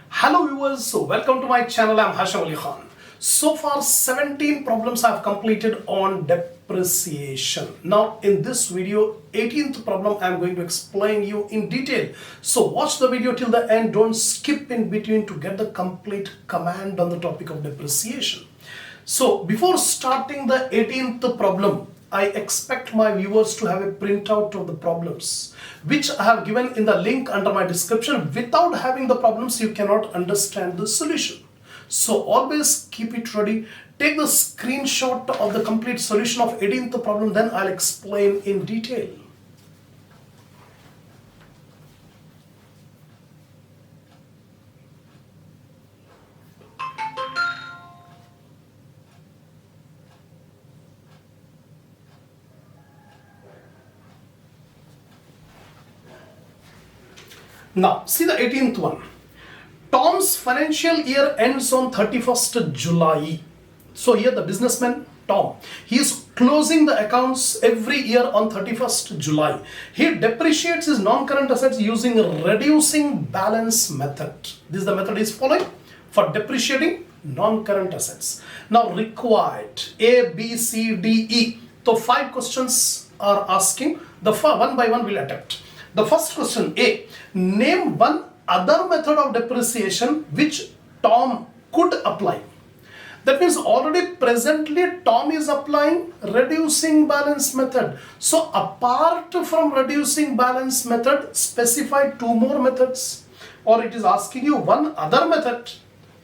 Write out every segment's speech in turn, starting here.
Hello viewers, so welcome to my channel. I'm Hasham Ali Khan. So far 17 problems I have completed on depreciation. Now in this video, 18th problem I am going to explain you in detail. So watch the video till the end, don't skip in between to get the complete command on the topic of depreciation. So before starting the 18th problem, I expect my viewers to have a printout of the problems which I have given in the link under my description. Without having the problems, you cannot understand the solution. So always keep it ready. Take the screenshot of the complete solution of 18th problem, then I'll explain in detail. Now, see the 18th one. Tom's financial year ends on 31st July. So here the businessman Tom, he is closing the accounts every year on 31st July. He depreciates his non-current assets using reducing balance method. This is the method he is following for depreciating non-current assets. Now required A, B, C, D, E. So 5 questions are asking. The one by one we'll attempt. The first question, A, name one other method of depreciation which Tom could apply. That means already presently Tom is applying reducing balance method. So apart from reducing balance method, specify 2 more methods, or it is asking you one other method.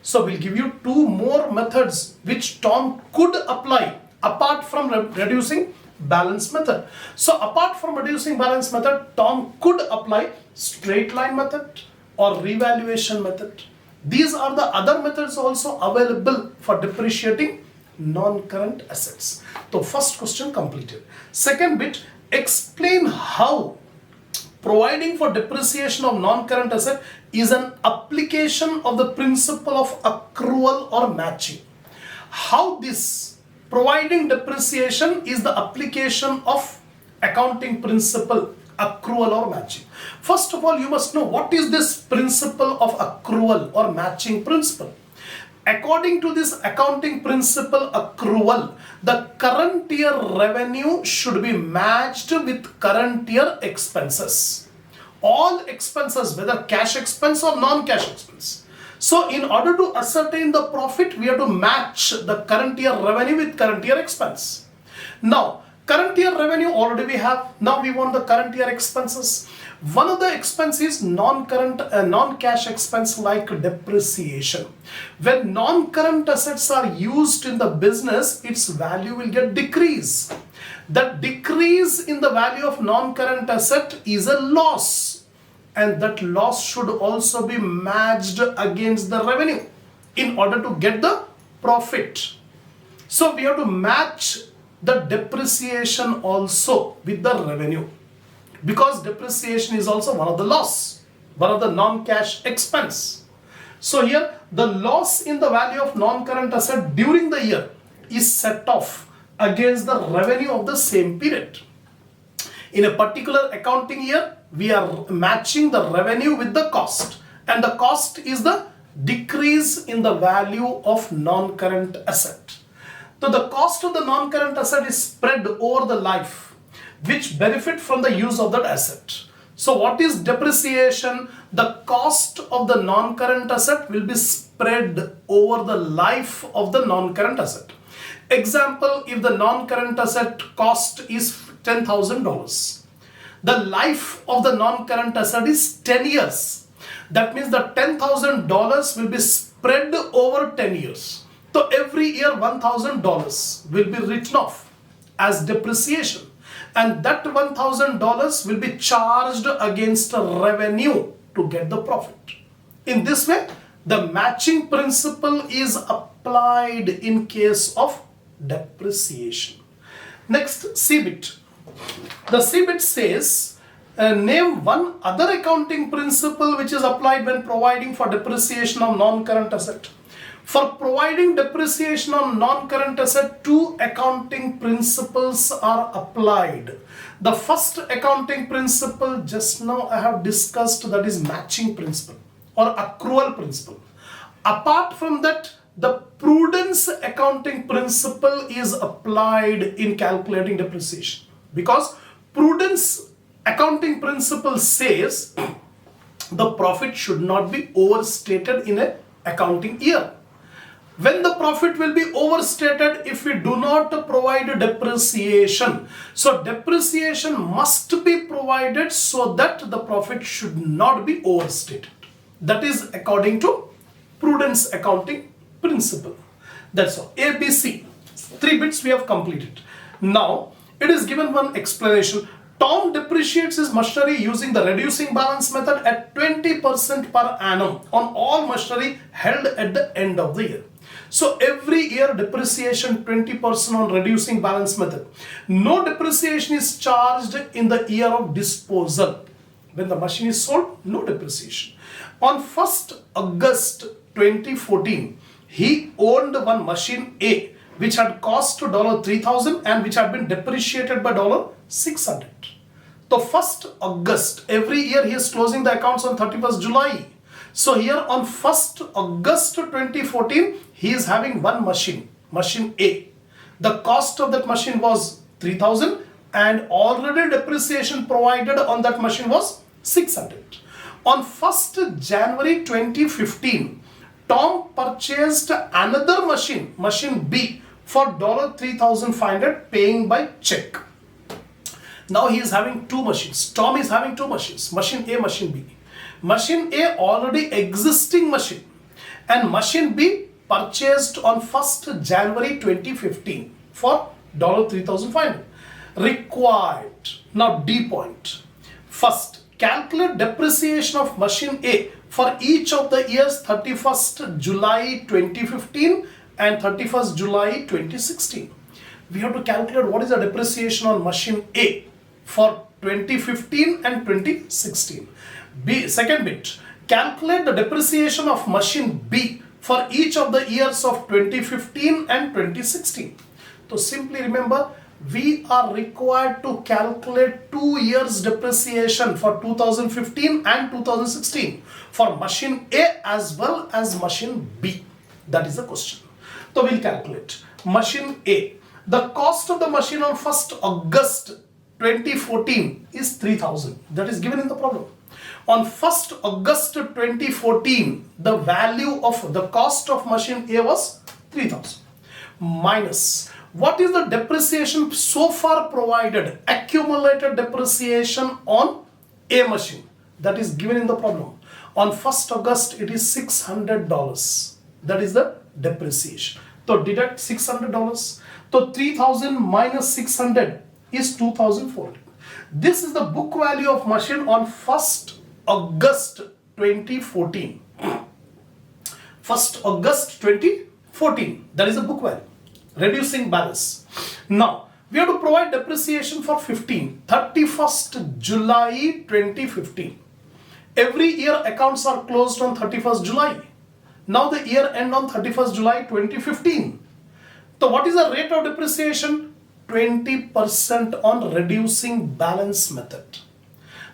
So we'll give you 2 more methods which Tom could apply apart from reducing balance method. So apart from reducing balance method, Tom could apply straight line method or revaluation method. These are the other methods also available for depreciating non-current assets. So first question completed. Second bit, explain how providing for depreciation of non-current asset is an application of the principle of accrual or matching. How this providing depreciation is the application of accounting principle, accrual or matching. First of all, you must know what is this principle of accrual or matching principle. According to this accounting principle accrual, the current year revenue should be matched with current year expenses. All expenses, whether cash expense or non-cash expense. So in order to ascertain the profit, we have to match the current year revenue with current year expense. Now, current year revenue already we have. Now we want the current year expenses. One of the expense is non-cash expense like depreciation. When non-current assets are used in the business, its value will get decreased. That decrease in the value of non-current asset is a loss. And that loss should also be matched against the revenue in order to get the profit. So we have to match the depreciation also with the revenue, because depreciation is also one of the loss, one of the non-cash expense. So here the loss in the value of non-current asset during the year is set off against the revenue of the same period. In a particular accounting year, we are matching the revenue with the cost, and the cost is the decrease in the value of non-current asset. So the cost of the non-current asset is spread over the life, which benefit from the use of that asset. So what is depreciation? The cost of the non-current asset will be spread over the life of the non-current asset. Example, if the non-current asset cost is $10,000. The life of the non-current asset is 10 years. That means the $10,000 will be spread over 10 years. So every year $1,000 will be written off as depreciation. And that $1,000 will be charged against revenue to get the profit. In this way, the matching principle is applied in case of depreciation. Next, C bit. The C bit says, name one other accounting principle which is applied when providing for depreciation of non-current asset. For providing depreciation on non-current asset, 2 accounting principles are applied. The first accounting principle just now I have discussed, that is matching principle. or accrual principle. Apart from that, the prudence accounting principle is applied in calculating depreciation, because prudence accounting principle says the profit should not be overstated in an accounting year. When the profit will be overstated if we do not provide depreciation. So depreciation must be provided so that the profit should not be overstated. That is according to prudence accounting principle. That's all. A, B, C. 3 bits we have completed. Now it is given one explanation. Tom depreciates his machinery using the reducing balance method at 20% per annum on all machinery held at the end of the year. So every year depreciation 20% on reducing balance method. No depreciation is charged in the year of disposal. When the machine is sold, no depreciation. On 1st August 2014, he owned one machine A which had cost to $3,000 and which had been depreciated by $600. So 1st August, every year he is closing the accounts on 31st July. So here on 1st August 2014, he is having one machine, machine A. The cost of that machine was 3,000 and already depreciation provided on that machine was 600. On 1st January 2015, Tom purchased another machine, machine B, for $3,500 paying by check. Now he is having two machines. Tom is having two machines, machine A, machine B. Machine A already existing machine and machine B purchased on 1st January 2015 for $3,500. Required. Now D point. First, calculate depreciation of machine A for each of the years 31st July 2015 and 31st July 2016. We have to calculate what is the depreciation on machine A for 2015 and 2016. B, second bit, calculate the depreciation of machine B for each of the years of 2015 and 2016. So simply remember, we are required to calculate 2 years depreciation for 2015 and 2016 for machine A as well as machine B. That is the question. So we'll calculate. Machine A. The cost of the machine on 1st August 2014 is 3,000. That is given in the problem. On 1st August 2014, the value of the cost of machine A was 3,000 minus what is the depreciation so far provided, accumulated depreciation on A machine, that is given in the problem. On 1st August it is $600. That is the depreciation. So deduct $600. So 3,000 minus 600 is 2,400. This is the book value of machine on 1st August 2014. 1st August 2014. That is the book value. Reducing balance. Now, we have to provide depreciation for 31st July 2015. Every year accounts are closed on 31st July. Now the year end on 31st July 2015. So what is the rate of depreciation? 20% on reducing balance method.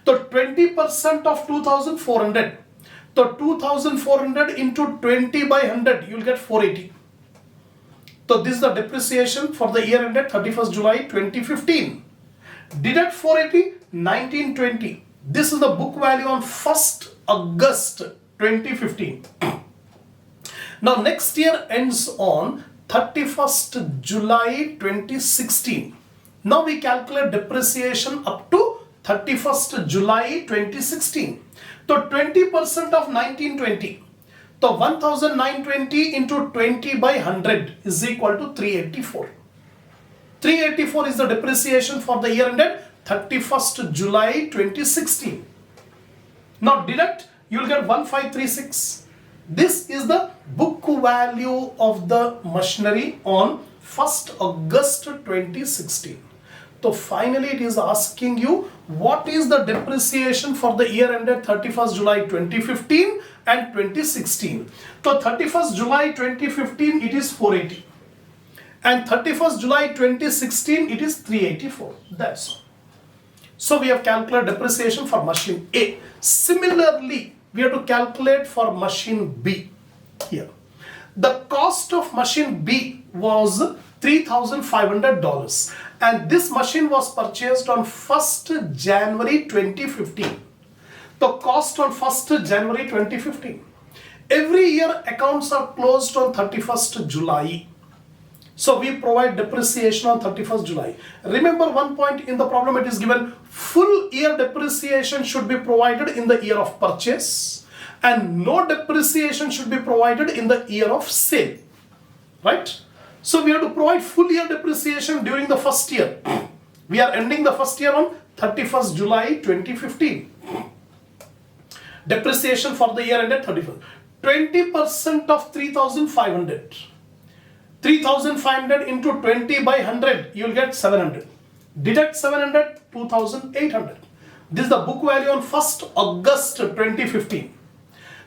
So 20% of 2,400. So 2,400 into 20 by 100, you will get 480. So this is the depreciation for the year ended 31st July 2015. Deduct 480, 1920. This is the book value on 1st August 2015. Now next year ends on 31st July 2016. Now we calculate depreciation up to 31st July 2016. So 20% of 1920. So 1920 into 20 by 100 is equal to 384. 384 is the depreciation for the year ended 31st July 2016. Now deduct, you will get 1536. This is the book value of the machinery on 1st August 2016. So finally it is asking you what is the depreciation for the year ended 31st July 2015 and 2016. So 31st July 2015 it is 480 and 31st July 2016 it is 384. That's all. So we have calculated depreciation for machine A. Similarly, we have to calculate for machine B here. The cost of machine B was $3,500 and this machine was purchased on 1st January 2015. The cost on 1st January 2015. Every year accounts are closed on 31st July. So we provide depreciation on 31st July. Remember one point in the problem, it is given full year depreciation should be provided in the year of purchase and no depreciation should be provided in the year of sale. Right? So we have to provide full year depreciation during the first year. We are ending the first year on 31st July 2015. Depreciation for the year ended 31st. 20% of 3,500. 3,500 into 20 by 100, you will get 700. Deduct 700, 2,800. This is the book value on 1st August 2015.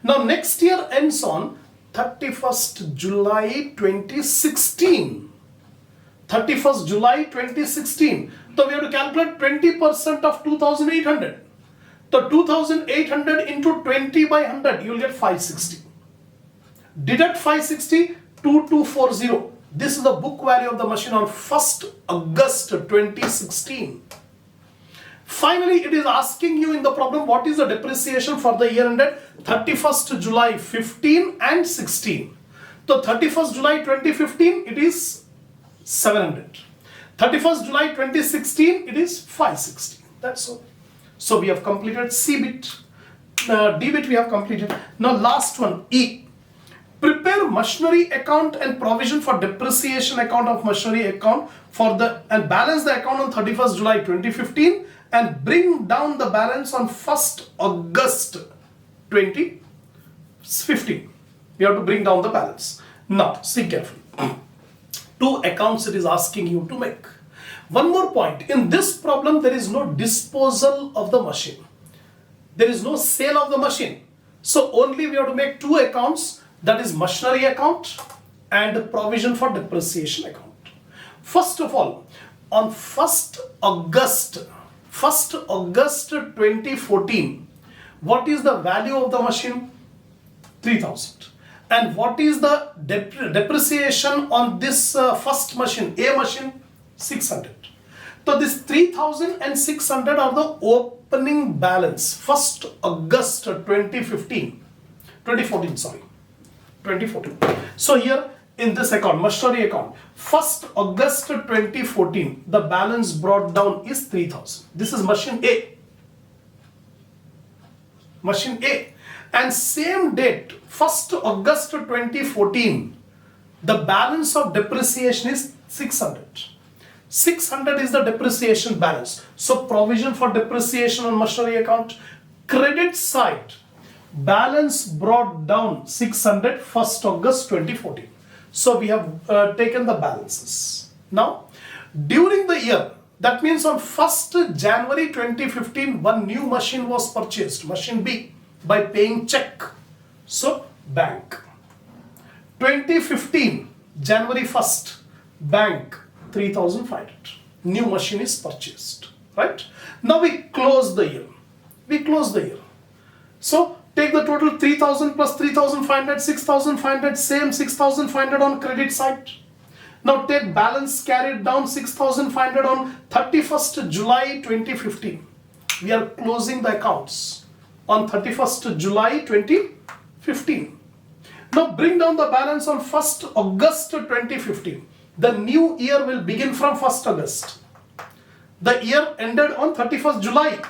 Now next year ends on 31st July 2016. 31st July 2016. So we have to calculate 20% of 2,800. So 2,800 into 20 by 100, you will get 560. Deduct 560, 2240. This is the book value of the machine on 1st August 2016. Finally, it is asking you in the problem what is the depreciation for the year ended 31st July 15 and 16. So 31st July 2015, it is 700. 31st July 2016, it is 560. That's all. So we have completed C bit. D bit we have completed. Now last one, E. Prepare machinery account and provision for depreciation account of machinery account for the and balance the account on 31st July 2015 and bring down the balance on 1st August 2015. We have to bring down the balance. Now see carefully. Two accounts it is asking you to make. One more point. In this problem, there is no disposal of the machine. There is no sale of the machine. So only we have to make two accounts, that is machinery account and provision for depreciation account. First of all, on 1st August 2014, what is the value of the machine? 3,000. And what is the depreciation on this first machine, A machine? 600. So this 3,600 are the opening balance 1st August 2014. So here in this account, machinery account, 1st August 2014, the balance brought down is 3,000. This is machine A. Machine A. And same date, 1st August 2014, the balance of depreciation is 600. 600 is the depreciation balance. So provision for depreciation on machinery account, credit side, balance brought down 600 1st August 2014. So we have taken the balances. Now during the year, that means on 1st January 2015, one new machine was purchased, machine B, by paying check. So bank. 2015, January 1st, bank. 3,500. New machine is purchased, right? Now we close the year. So take the total 3,000 plus 3,500, 6,500, same 6,500 on credit side. Now take balance carried down 6,500 on 31st July 2015. We are closing the accounts on 31st July 2015. Now bring down the balance on 1st August 2015. The new year will begin from 1st August. The year ended on 31st July.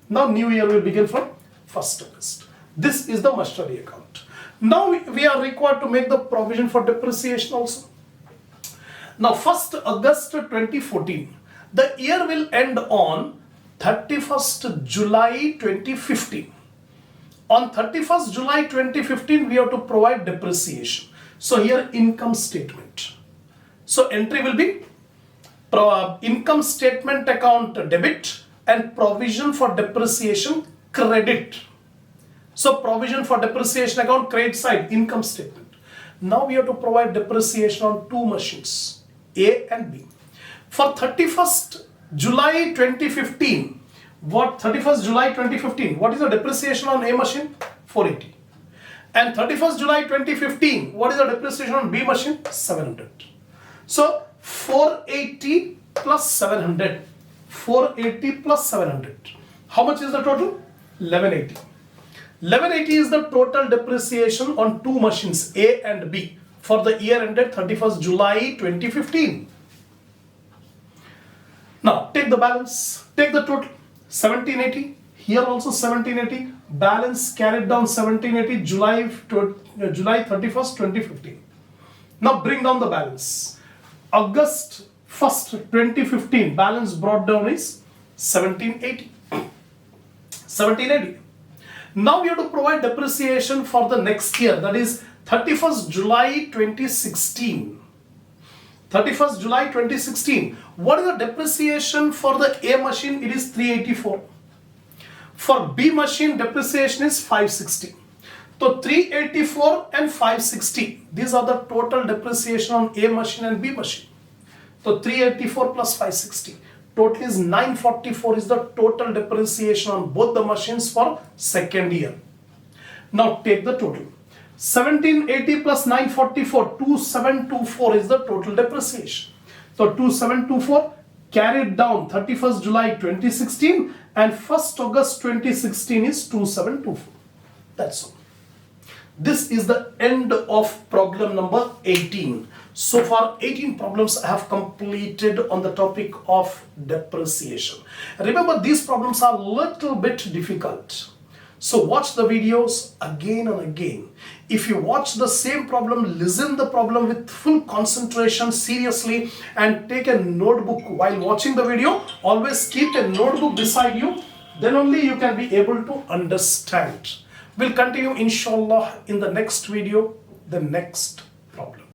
Now new year will begin from 1st August. This is the machinery account. Now we are required to make the provision for depreciation also. Now 1st August 2014. The year will end on 31st July 2015. On 31st July 2015, we have to provide depreciation. So here income statement. So entry will be income statement account debit and provision for depreciation credit. So provision for depreciation account credit side, income statement. Now we have to provide depreciation on two machines, A and B. For 31st July 2015, what is the depreciation on A machine? 480. And 31st July 2015, what is the depreciation on B machine? 700. So 480 plus 700. 480 plus 700. How much is the total? 1180. 1180 is the total depreciation on two machines A and B for the year ended 31st July 2015. Now take the balance, take the total 1780, here also 1780, balance carried down 1780 July 31st 2015. Now bring down the balance. August 1st 2015, balance brought down is 1780. 1780. Now we have to provide depreciation for the next year, that is 31st July 2016. 31st July 2016. What is the depreciation for the A machine? It is 384. For B machine, depreciation is 560. So 384 and 560. These are the total depreciation on A machine and B machine. So 384 plus 560. Total is 944 is the total depreciation on both the machines for second year. Now take the total. 1780 plus 944, 2724 is the total depreciation. So 2724 carried down 31st July 2016 and 1st August 2016 is 2724. That's all. This is the end of problem number 18. So far 18 problems I have completed on the topic of depreciation. Remember, these problems are a little bit difficult. So watch the videos again and again. If you watch the same problem, listen the problem with full concentration, seriously, and take a notebook while watching the video. Always keep a notebook beside you. Then only you can be able to understand. We'll continue inshallah in the next video, the next problem.